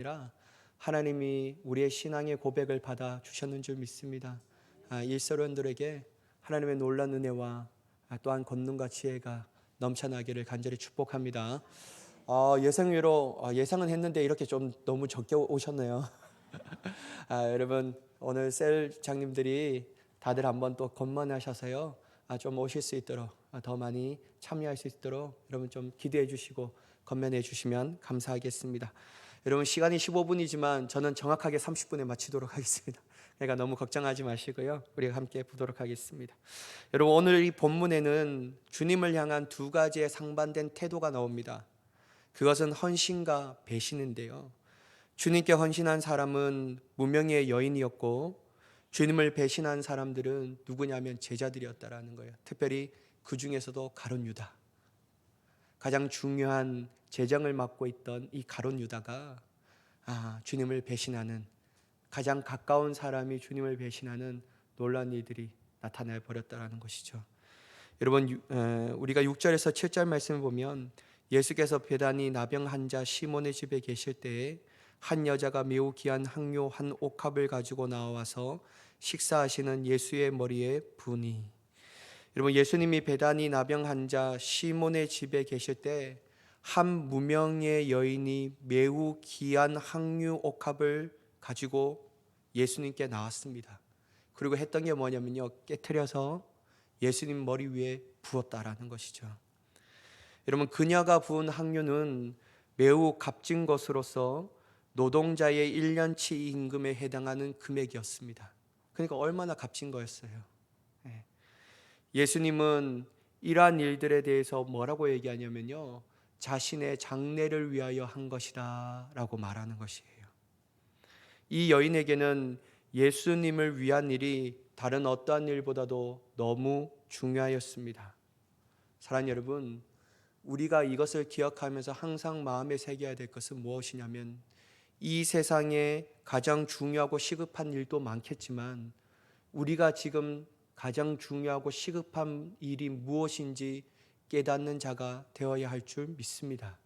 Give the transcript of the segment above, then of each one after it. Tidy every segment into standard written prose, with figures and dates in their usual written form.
아니라 하나님이 우리의 신앙의 고백을 받아 주셨는 줄 믿습니다. 일서론들에게 하나님의 놀라운 은혜와 또한 권능과 지혜가 넘쳐나기를 간절히 축복합니다. 예상외로 예상은 했는데 이렇게 좀 너무 적게 오셨네요. 여러분 오늘 셀 장님들이 다들 한번 또 권만하셔서요. 좀 오실 수 있도록 더 많이 참여할 수 있도록 여러분 좀 기도해 주시고 권면해 주시면 감사하겠습니다. 여러분 시간이 15분이지만 저는 정확하게 30분에 마치도록 하겠습니다. 그러니까 너무 걱정하지 마시고요. 우리가 함께 보도록 하겠습니다. 여러분 오늘 이 본문에는 주님을 향한 두 가지의 상반된 태도가 나옵니다. 그것은 헌신과 배신인데요. 주님께 헌신한 사람은 무명의 여인이었고 주님을 배신한 사람들은 누구냐면 제자들이었다라는 거예요. 특별히 그 중에서도 가룟 유다, 가장 중요한 재정을 맡고 있던 이 가룟 유다가 주님을 배신하는, 가장 가까운 사람이 주님을 배신하는 놀라운 일들이 나타나 버렸다라는 것이죠. 여러분 우리가 6절에서 7절 말씀을 보면 예수께서 베다니 나병 환자 시몬의 집에 계실 때에 한 여자가 매우 귀한 향료 한 옥합을 가지고 나와서 식사하시는 예수의 머리에 부으니. 여러분 예수님이 베다니 나병 환자 시몬의 집에 계실 때 한 무명의 여인이 매우 귀한 향유 옥합을 가지고 예수님께 나왔습니다. 그리고 했던 게 뭐냐면요, 깨트려서 예수님 머리 위에 부었다라는 것이죠. 여러분 그녀가 부은 향유는 매우 값진 것으로서 노동자의 1년치 임금에 해당하는 금액이었습니다. 그러니까 얼마나 값진 거였어요. 예수님은 이러한 일들에 대해서 뭐라고 얘기하냐면요, 자신의 장래를 위하여 한 것이다 라고 말하는 것이에요. 이 여인에게는 예수님을 위한 일이 다른 어떠한 일보다도 너무 중요하였습니다. 사랑하는 여러분, 우리가 이것을 기억하면서 항상 마음에 새겨야 될 것은 무엇이냐면, 이 세상에 가장 중요하고 시급한 일도 많겠지만 우리가 지금 가장 중요하고 시급한 일이 무엇인지 깨닫는 자가 되어야 할 줄 믿습니다.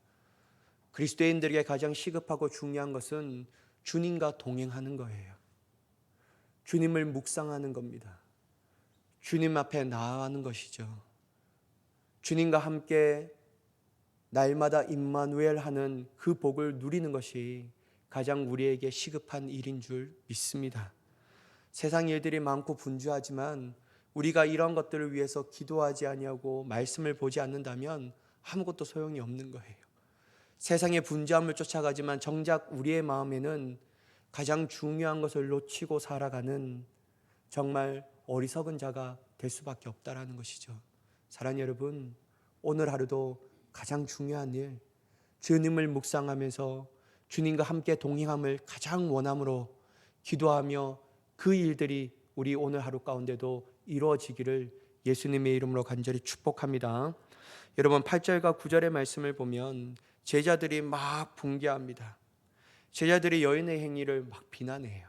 그리스도인들에게 가장 시급하고 중요한 것은 주님과 동행하는 거예요. 주님을 묵상하는 겁니다. 주님 앞에 나아가는 것이죠. 주님과 함께 날마다 임마누엘 하는 그 복을 누리는 것이 가장 우리에게 시급한 일인 줄 믿습니다. 세상 일들이 많고 분주하지만 우리가 이런 것들을 위해서 기도하지 아니하고 말씀을 보지 않는다면 아무것도 소용이 없는 거예요. 세상의 분주함을 쫓아가지만 정작 우리의 마음에는 가장 중요한 것을 놓치고 살아가는 정말 어리석은 자가 될 수밖에 없다라는 것이죠. 사랑하는 여러분, 오늘 하루도 가장 중요한 일, 주님을 묵상하면서 주님과 함께 동행함을 가장 원함으로 기도하며 그 일들이 우리 오늘 하루 가운데도 이루어지기를 예수님의 이름으로 간절히 축복합니다. 여러분 8절과 9절의 말씀을 보면 제자들이 막 분개합니다. 제자들이 여인의 행위를 막 비난해요.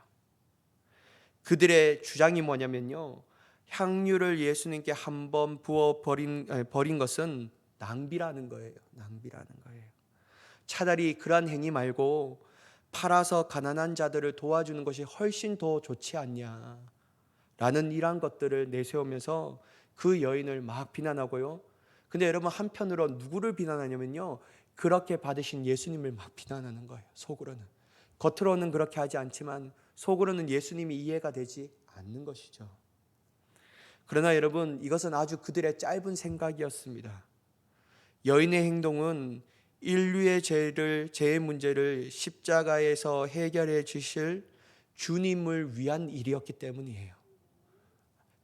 그들의 주장이 뭐냐면요, 향유를 예수님께 한번 부어 버린 것은 낭비라는 거예요. 낭비라는 거예요. 차라리 그러한 행위 말고 팔아서 가난한 자들을 도와주는 것이 훨씬 더 좋지 않냐 라는 이러한 것들을 내세우면서 그 여인을 막 비난하고요. 근데 여러분 한편으로 누구를 비난하냐면요, 그렇게 받으신 예수님을 막 비난하는 거예요. 속으로는, 겉으로는 그렇게 하지 않지만 속으로는 예수님이 이해가 되지 않는 것이죠. 그러나 여러분 이것은 아주 그들의 짧은 생각이었습니다. 여인의 행동은 인류의 죄의 문제를 십자가에서 해결해 주실 주님을 위한 일이었기 때문이에요.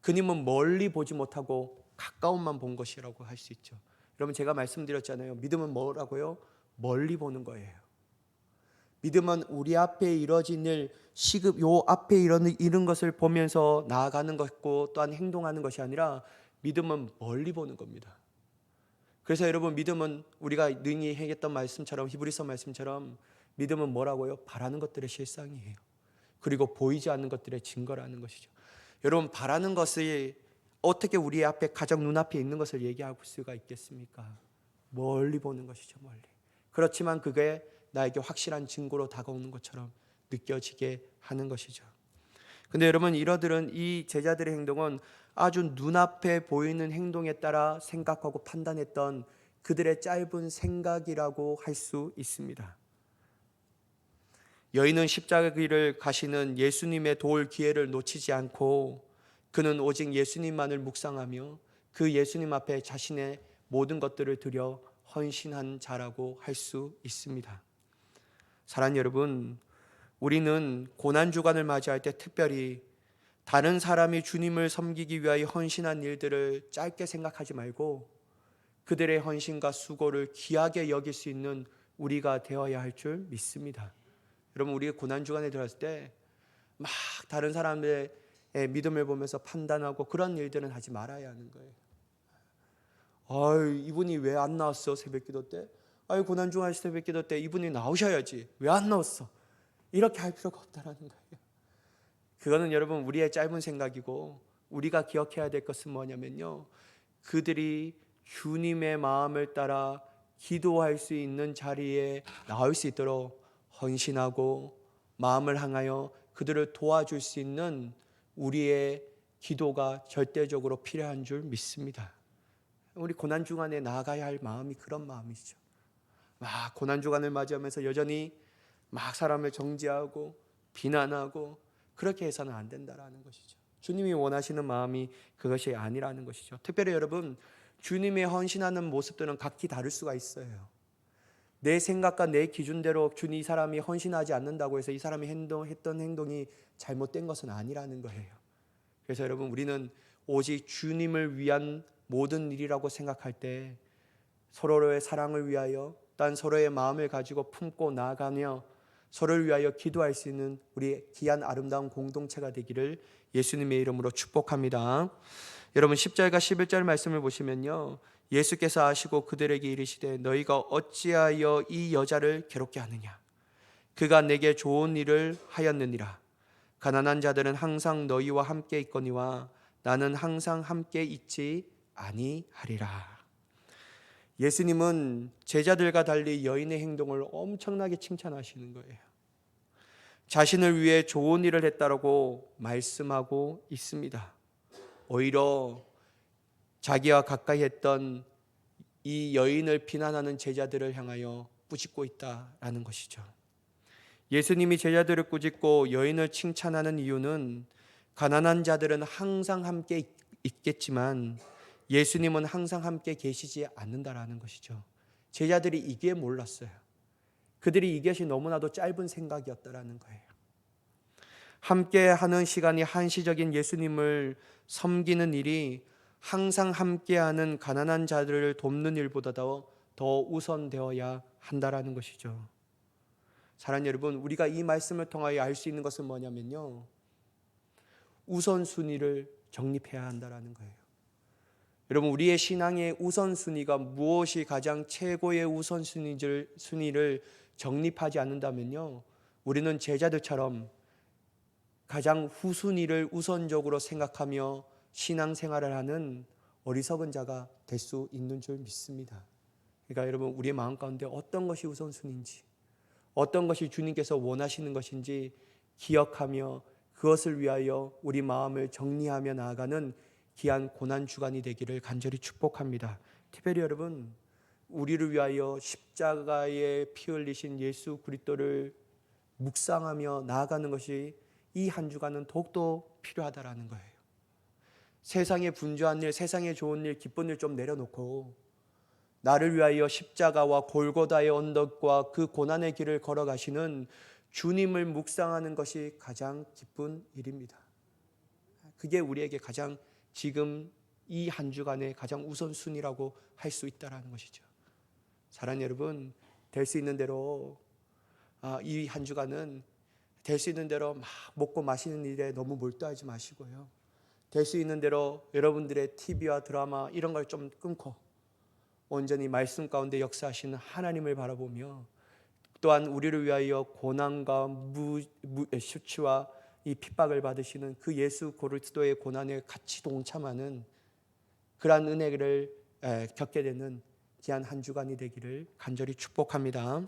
그님은 멀리 보지 못하고 가까움만 본 것이라고 할 수 있죠. 여러분 제가 말씀드렸잖아요. 믿음은 뭐라고요? 멀리 보는 거예요. 믿음은 우리 앞에 이루어진 일, 요 앞에 이런 것을 보면서 나아가는 것고 또한 행동하는 것이 아니라 믿음은 멀리 보는 겁니다. 그래서 여러분 믿음은 우리가 능히 했던 말씀처럼, 히브리서 말씀처럼 믿음은 뭐라고요? 바라는 것들의 실상이에요. 그리고 보이지 않는 것들의 증거라는 것이죠. 여러분 바라는 것이 어떻게 우리 앞에 가장 눈앞에 있는 것을 얘기할 수가 있겠습니까? 멀리 보는 것이죠. 멀리. 그렇지만 그게 나에게 확실한 증거로 다가오는 것처럼 느껴지게 하는 것이죠. 근데 여러분, 이러들은 이 제자들의 행동은 아주 눈앞에 보이는 행동에 따라 생각하고 판단했던 그들의 짧은 생각이라고 할 수 있습니다. 여인은 십자가 길을 가시는 예수님의 도울 기회를 놓치지 않고 그는 오직 예수님만을 묵상하며 그 예수님 앞에 자신의 모든 것들을 드려 헌신한 자라고 할 수 있습니다. 사랑하는 여러분, 우리는 고난주간을 맞이할 때 특별히 다른 사람이 주님을 섬기기 위하여 헌신한 일들을 짧게 생각하지 말고 그들의 헌신과 수고를 귀하게 여길 수 있는 우리가 되어야 할 줄 믿습니다. 여러분, 우리가 고난주간에 들어갔을 때 막 다른 사람의 믿음을 보면서 판단하고 그런 일들은 하지 말아야 하는 거예요. 이분이 왜 안 나왔어? 새벽기도 때. 고난주간 새벽기도 때 이분이 나오셔야지. 왜 안 나왔어? 이렇게 할 필요가 없다라는 거예요. 그거는 여러분 우리의 짧은 생각이고, 우리가 기억해야 될 것은 뭐냐면요, 그들이 주님의 마음을 따라 기도할 수 있는 자리에 나올 수 있도록 헌신하고 마음을 향하여 그들을 도와줄 수 있는 우리의 기도가 절대적으로 필요한 줄 믿습니다. 우리 고난주간에 나아가야 할 마음이 그런 마음이죠. 막 고난주간을 맞이하면서 여전히 막 사람을 정죄하고 비난하고 그렇게 해서는 안 된다라는 것이죠. 주님이 원하시는 마음이 그것이 아니라는 것이죠. 특별히 여러분, 주님의 헌신하는 모습들은 각기 다를 수가 있어요. 내 생각과 내 기준대로 이 사람이 헌신하지 않는다고 해서 이 사람이 했던 행동이 잘못된 것은 아니라는 거예요. 그래서 여러분, 우리는 오직 주님을 위한 모든 일이라고 생각할 때 서로의 사랑을 위하여 또한 서로의 마음을 가지고 품고 나아가며 서로를 위하여 기도할 수 있는 우리 귀한 아름다운 공동체가 되기를 예수님의 이름으로 축복합니다. 여러분, 10절과 11절 말씀을 보시면요, 예수께서 아시고 그들에게 이르시되 너희가 어찌하여 이 여자를 괴롭게 하느냐? 그가 내게 좋은 일을 하였느니라. 가난한 자들은 항상 너희와 함께 있거니와 나는 항상 함께 있지 아니하리라. 예수님은 제자들과 달리 여인의 행동을 엄청나게 칭찬하시는 거예요. 자신을 위해 좋은 일을 했다라고 말씀하고 있습니다. 오히려 자기와 가까이 했던 이 여인을 비난하는 제자들을 향하여 꾸짖고 있다라는 것이죠. 예수님이 제자들을 꾸짖고 여인을 칭찬하는 이유는 가난한 자들은 항상 함께 있겠지만 예수님은 항상 함께 계시지 않는다라는 것이죠. 제자들이 이게 몰랐어요. 그들이 이것이 너무나도 짧은 생각이었다라는 거예요. 함께 하는 시간이 한시적인 예수님을 섬기는 일이 항상 함께하는 가난한 자들을 돕는 일보다 더 우선되어야 한다라는 것이죠. 사랑하는 여러분, 우리가 이 말씀을 통하여 알 수 있는 것은 뭐냐면요, 우선순위를 정립해야 한다라는 거예요. 여러분, 우리의 신앙의 우선순위가 무엇이 가장 최고의 우선순위를 정립하지 않는다면요, 우리는 제자들처럼 가장 후순위를 우선적으로 생각하며 신앙생활을 하는 어리석은 자가 될 수 있는 줄 믿습니다. 그러니까 여러분, 우리의 마음 가운데 어떤 것이 우선순위인지, 어떤 것이 주님께서 원하시는 것인지 기억하며 그것을 위하여 우리 마음을 정리하며 나아가는 귀한 고난주간이 되기를 간절히 축복합니다. 특별히 여러분, 우리를 위하여 십자가에 피 흘리신 예수 그리스도를 묵상하며 나아가는 것이 이 한 주간은 더욱더 필요하다라는 거예요. 세상에 분주한 일, 세상에 좋은 일, 기쁜 일 좀 내려놓고 나를 위하여 십자가와 골고다의 언덕과 그 고난의 길을 걸어가시는 주님을 묵상하는 것이 가장 기쁜 일입니다. 그게 우리에게 가장 지금 이 한 주간의 가장 우선순위라고 할 수 있다는 것이죠. 사랑하는 여러분, 될 수 있는 대로 이 한 주간은 될 수 있는 대로 막 먹고 마시는 일에 너무 몰두하지 마시고요, 될 수 있는 대로 여러분들의 TV와 드라마 이런 걸 좀 끊고 온전히 말씀 가운데 역사하시는 하나님을 바라보며 또한 우리를 위하여 고난과 수치와 이 핍박을 받으시는 그 예수 그리스도의 고난에 같이 동참하는 그러한 은혜를 겪게 되는 귀한 한 주간이 되기를 간절히 축복합니다.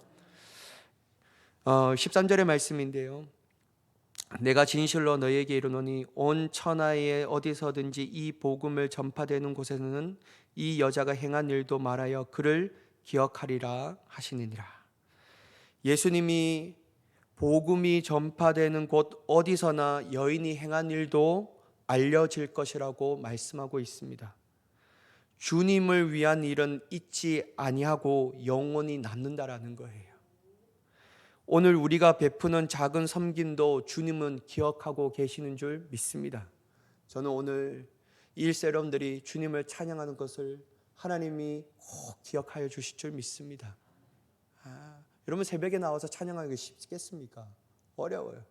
13절의 말씀인데요. 내가 진실로 너희에게 이르노니 온 천하에 어디서든지 이 복음을 전파되는 곳에서는 이 여자가 행한 일도 말하여 그를 기억하리라 하시니라. 예수님이 복음이 전파되는 곳 어디서나 여인이 행한 일도 알려질 것이라고 말씀하고 있습니다. 주님을 위한 일은 잊지 아니하고 영원히 남는다라는 거예요. 오늘 우리가 베푸는 작은 섬김도 주님은 기억하고 계시는 줄 믿습니다. 저는 오늘 일세롬들이 주님을 찬양하는 것을 하나님이 꼭 기억하여 주실 줄 믿습니다. 여러분 새벽에 나와서 찬양하기 쉽겠습니까? 어려워요.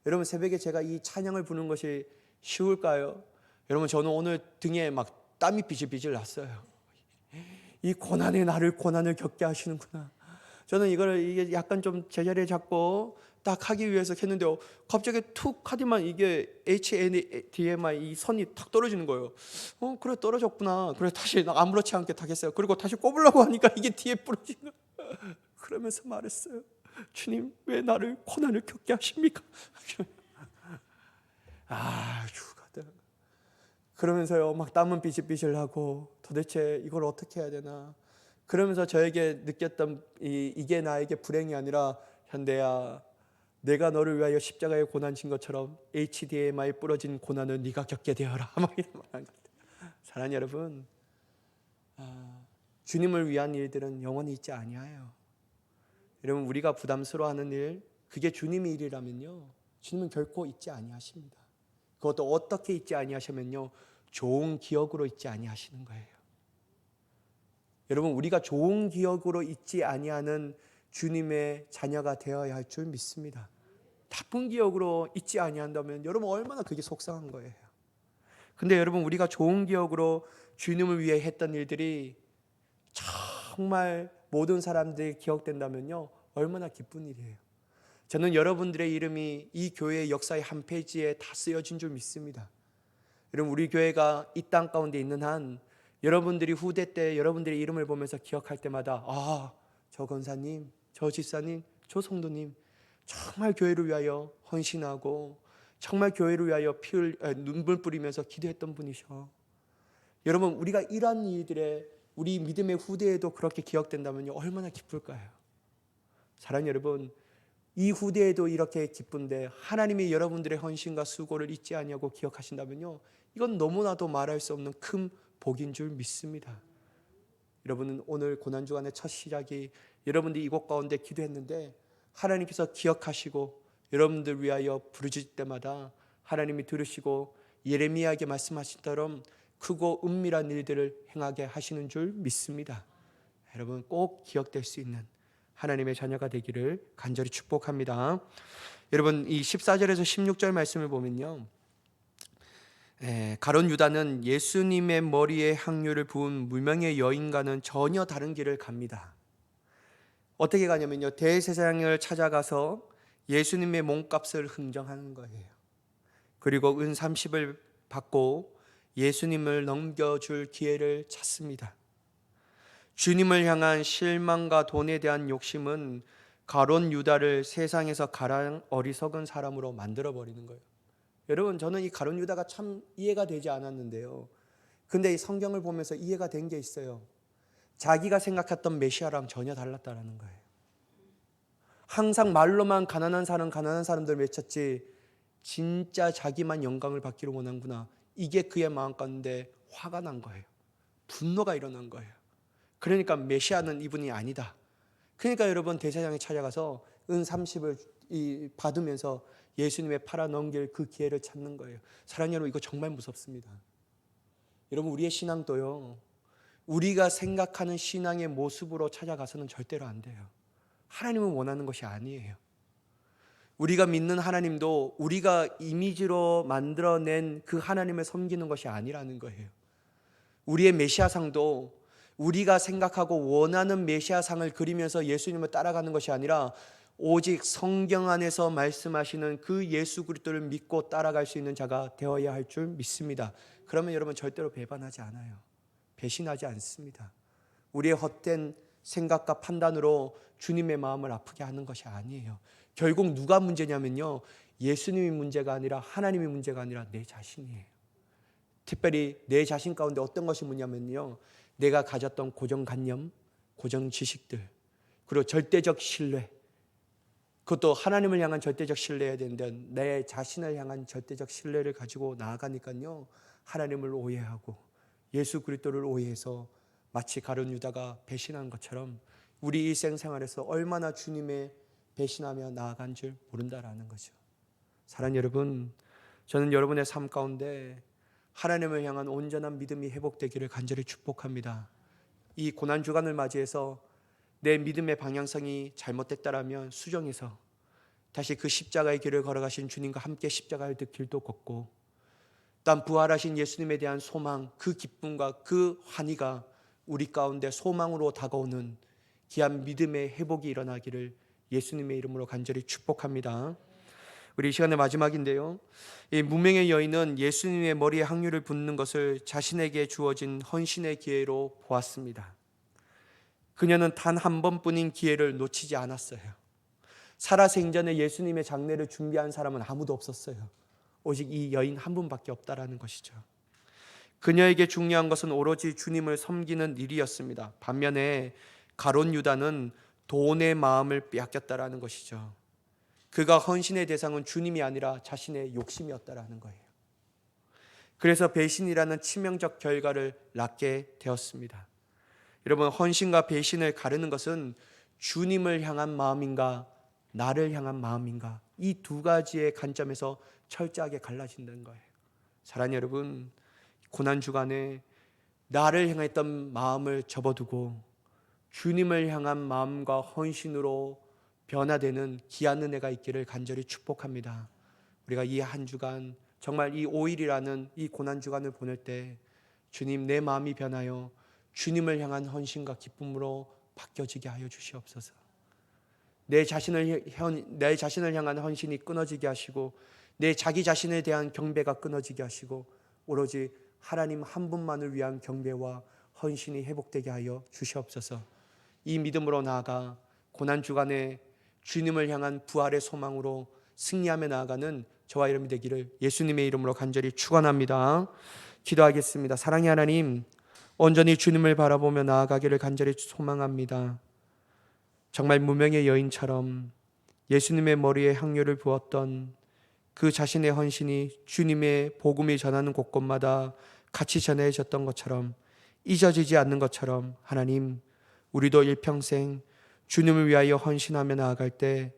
여러분 새벽에 제가 이 찬양을 부르는 것이 쉬울까요? 여러분 저는 오늘 등에 막 땀이 비질비질 났어요. 이 고난의 나를 고난을 겪게 하시는구나. 저는 이게 약간 좀 제자리에 잡고 딱 하기 위해서 했는데 갑자기 툭 하더만 이게 HDMI 이 선이 탁 떨어지는 거예요. 그래 떨어졌구나. 그래 다시 아무렇지 않게 탁 했어요. 그리고 다시 꼽으려고 하니까 이게 뒤에 부러지는 거예요. 그러면서 말했어요. 주님 왜 나를 고난을 겪게 하십니까? 죽어다. 그러면서요 막 땀은 삐질삐질 나고 도대체 이걸 어떻게 해야 되나. 그러면서 저에게 느꼈던 이게 나에게 불행이 아니라 현대야 내가 너를 위하여 십자가의 고난 진 것처럼 HDMI 부러진 고난을 네가 겪게 되어라. 막 이런 말한 것 같아요. 사랑하는 여러분, 주님을 위한 일들은 영원히 있지 아니하여. 여러분 우리가 부담스러워하는 일 그게 주님의 일이라면요 주님은 결코 잊지 아니하십니다. 그것도 어떻게 잊지 아니하시면요 좋은 기억으로 잊지 아니하시는 거예요. 여러분 우리가 좋은 기억으로 잊지 아니하는 주님의 자녀가 되어야 할 줄 믿습니다. 나쁜 기억으로 잊지 아니한다면 여러분 얼마나 그게 속상한 거예요. 근데 여러분 우리가 좋은 기억으로 주님을 위해 했던 일들이 정말 모든 사람들이 기억된다면요 얼마나 기쁜 일이에요. 저는 여러분들의 이름이 이 교회의 역사의 한 페이지에 다 쓰여진 줄 믿습니다. 여러분 우리 교회가 이 땅 가운데 있는 한 여러분들이 후대 때 여러분들의 이름을 보면서 기억할 때마다 저 권사님, 저 집사님, 저 성도님 정말 교회를 위하여 헌신하고 정말 교회를 위하여 눈물 뿌리면서 기도했던 분이셔. 여러분 우리가 이러한 일들에 우리 믿음의 후대에도 그렇게 기억된다면요 얼마나 기쁠까요? 사랑하는 여러분 이 후대에도 이렇게 기쁜데 하나님이 여러분들의 헌신과 수고를 잊지 아니하고 기억하신다면요 이건 너무나도 말할 수 없는 큰 복인 줄 믿습니다. 여러분은 오늘 고난주간의 첫 시작이 여러분들이 이곳 가운데 기도했는데 하나님께서 기억하시고 여러분들 위하여 부르실 때마다 하나님이 들으시고 예레미야에게 말씀하신 처럼 크고 은밀한 일들을 행하게 하시는 줄 믿습니다. 여러분 꼭 기억될 수 있는 하나님의 자녀가 되기를 간절히 축복합니다. 여러분 이 14절에서 16절 말씀을 보면요 가룟 유다는 예수님의 머리에 향유를 부은 무명의 여인과는 전혀 다른 길을 갑니다. 어떻게 가냐면요 대제사장을 찾아가서 예수님의 몸값을 흥정하는 거예요. 그리고 은 30을 받고 예수님을 넘겨줄 기회를 찾습니다. 주님을 향한 실망과 돈에 대한 욕심은 가룟 유다를 세상에서 가장 어리석은 사람으로 만들어버리는 거예요. 여러분 저는 이 가룟 유다가 참 이해가 되지 않았는데요 근데 이 성경을 보면서 이해가 된 게 있어요. 자기가 생각했던 메시아랑 전혀 달랐다는 거예요. 항상 말로만 가난한 사람들 외쳤지 진짜 자기만 영광을 받기를 원하는구나. 이게 그의 마음 가운데 화가 난 거예요. 분노가 일어난 거예요. 그러니까 메시아는 이분이 아니다. 그러니까 여러분 대제사장에 찾아가서 은 30을 받으면서 예수님의 팔아 넘길 그 기회를 찾는 거예요. 사랑하는 여러분 이거 정말 무섭습니다. 여러분 우리의 신앙도요 우리가 생각하는 신앙의 모습으로 찾아가서는 절대로 안 돼요. 하나님은 원하는 것이 아니에요. 우리가 믿는 하나님도 우리가 이미지로 만들어낸 그 하나님을 섬기는 것이 아니라는 거예요. 우리의 메시아상도 우리가 생각하고 원하는 메시아상을 그리면서 예수님을 따라가는 것이 아니라 오직 성경 안에서 말씀하시는 그 예수 그리스도를 믿고 따라갈 수 있는 자가 되어야 할 줄 믿습니다. 그러면 여러분 절대로 배반하지 않아요. 배신하지 않습니다. 우리의 헛된 생각과 판단으로 주님의 마음을 아프게 하는 것이 아니에요. 결국 누가 문제냐면요, 예수님이 문제가 아니라 하나님이 문제가 아니라 내 자신이에요. 특별히 내 자신 가운데 어떤 것이 뭐냐면요, 내가 가졌던 고정관념, 고정지식들, 그리고 절대적 신뢰, 그것도 하나님을 향한 절대적 신뢰해야 되는데 내 자신을 향한 절대적 신뢰를 가지고 나아가니까요, 하나님을 오해하고 예수 그리스도를 오해해서 마치 가룟 유다가 배신한 것처럼 우리 일생생활에서 얼마나 주님의 배신하며 나아간 줄 모른다라는 거죠. 사랑하는 여러분, 저는 여러분의 삶 가운데 하나님을 향한 온전한 믿음이 회복되기를 간절히 축복합니다. 이 고난주간을 맞이해서 내 믿음의 방향성이 잘못됐다라면 수정해서 다시 그 십자가의 길을 걸어가신 주님과 함께 십자가의 길도 걷고, 또 부활하신 예수님에 대한 소망, 그 기쁨과 그 환희가 우리 가운데 소망으로 다가오는 귀한 믿음의 회복이 일어나기를 예수님의 이름으로 간절히 축복합니다. 우리 이 시간의 마지막인데요, 이 무명의 여인은 예수님의 머리에 항유를 붓는 것을 자신에게 주어진 헌신의 기회로 보았습니다. 그녀는 단 한 번뿐인 기회를 놓치지 않았어요. 살아생전에 예수님의 장례를 준비한 사람은 아무도 없었어요. 오직 이 여인 한 분밖에 없다라는 것이죠. 그녀에게 중요한 것은 오로지 주님을 섬기는 일이었습니다. 반면에 가룟 유다는 돈의 마음을 빼앗겼다라는 것이죠. 그가 헌신의 대상은 주님이 아니라 자신의 욕심이었다라는 거예요. 그래서 배신이라는 치명적 결과를 낳게 되었습니다. 여러분, 헌신과 배신을 가르는 것은 주님을 향한 마음인가 나를 향한 마음인가, 이 두 가지의 관점에서 철저하게 갈라진다는 거예요. 사랑하는 여러분, 고난주간에 나를 향했던 마음을 접어두고 주님을 향한 마음과 헌신으로 변화되는 귀한 은혜가 있기를 간절히 축복합니다. 우리가 이 한 주간, 정말 이 5일이라는 이 고난주간을 보낼 때 주님, 내 마음이 변하여 주님을 향한 헌신과 기쁨으로 바뀌어지게 하여 주시옵소서. 내 자신을 향한 헌신이 끊어지게 하시고 내 자기 자신에 대한 경배가 끊어지게 하시고 오로지 하나님 한 분만을 위한 경배와 헌신이 회복되게 하여 주시옵소서. 이 믿음으로 나아가 고난주간에 주님을 향한 부활의 소망으로 승리하며 나아가는 저와 여러분이 되기를 예수님의 이름으로 간절히 축원합니다. 기도하겠습니다. 사랑의 하나님, 온전히 주님을 바라보며 나아가기를 간절히 소망합니다. 정말 무명의 여인처럼 예수님의 머리에 향유를 부었던 그 자신의 헌신이 주님의 복음이 전하는 곳곳마다 같이 전해졌던 것처럼, 잊어지지 않는 것처럼 하나님, 우리도 일평생 주님을 위하여 헌신하며 나아갈 때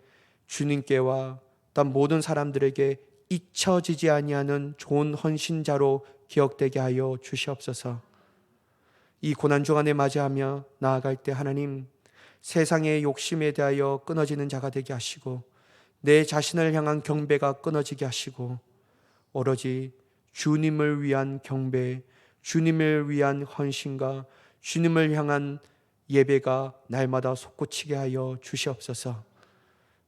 주님께와 또 모든 사람들에게 잊혀지지 아니하는 좋은 헌신자로 기억되게 하여 주시옵소서. 이 고난주간에 맞이하며 나아갈 때 하나님, 세상의 욕심에 대하여 끊어지는 자가 되게 하시고 내 자신을 향한 경배가 끊어지게 하시고 오로지 주님을 위한 경배, 주님을 위한 헌신과 주님을 향한 예배가 날마다 솟구치게 하여 주시옵소서.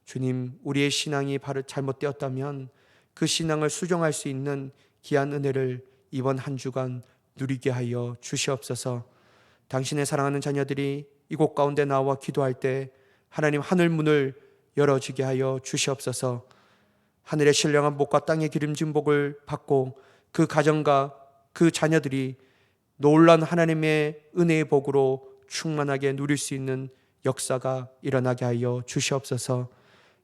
주님, 우리의 신앙이 잘못되었다면 그 신앙을 수정할 수 있는 귀한 은혜를 이번 한 주간 누리게 하여 주시옵소서. 당신의 사랑하는 자녀들이 이곳 가운데 나와 기도할 때 하나님, 하늘 문을 열어주게 하여 주시옵소서. 하늘의 신령한 복과 땅의 기름진 복을 받고 그 가정과 그 자녀들이 놀라운 하나님의 은혜의 복으로 충만하게 누릴 수 있는 역사가 일어나게 하여 주시옵소서.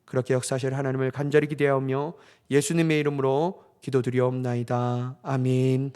그렇게 역사하실 하나님을 간절히 기대하며 예수님의 이름으로 기도드리옵나이다. 아멘.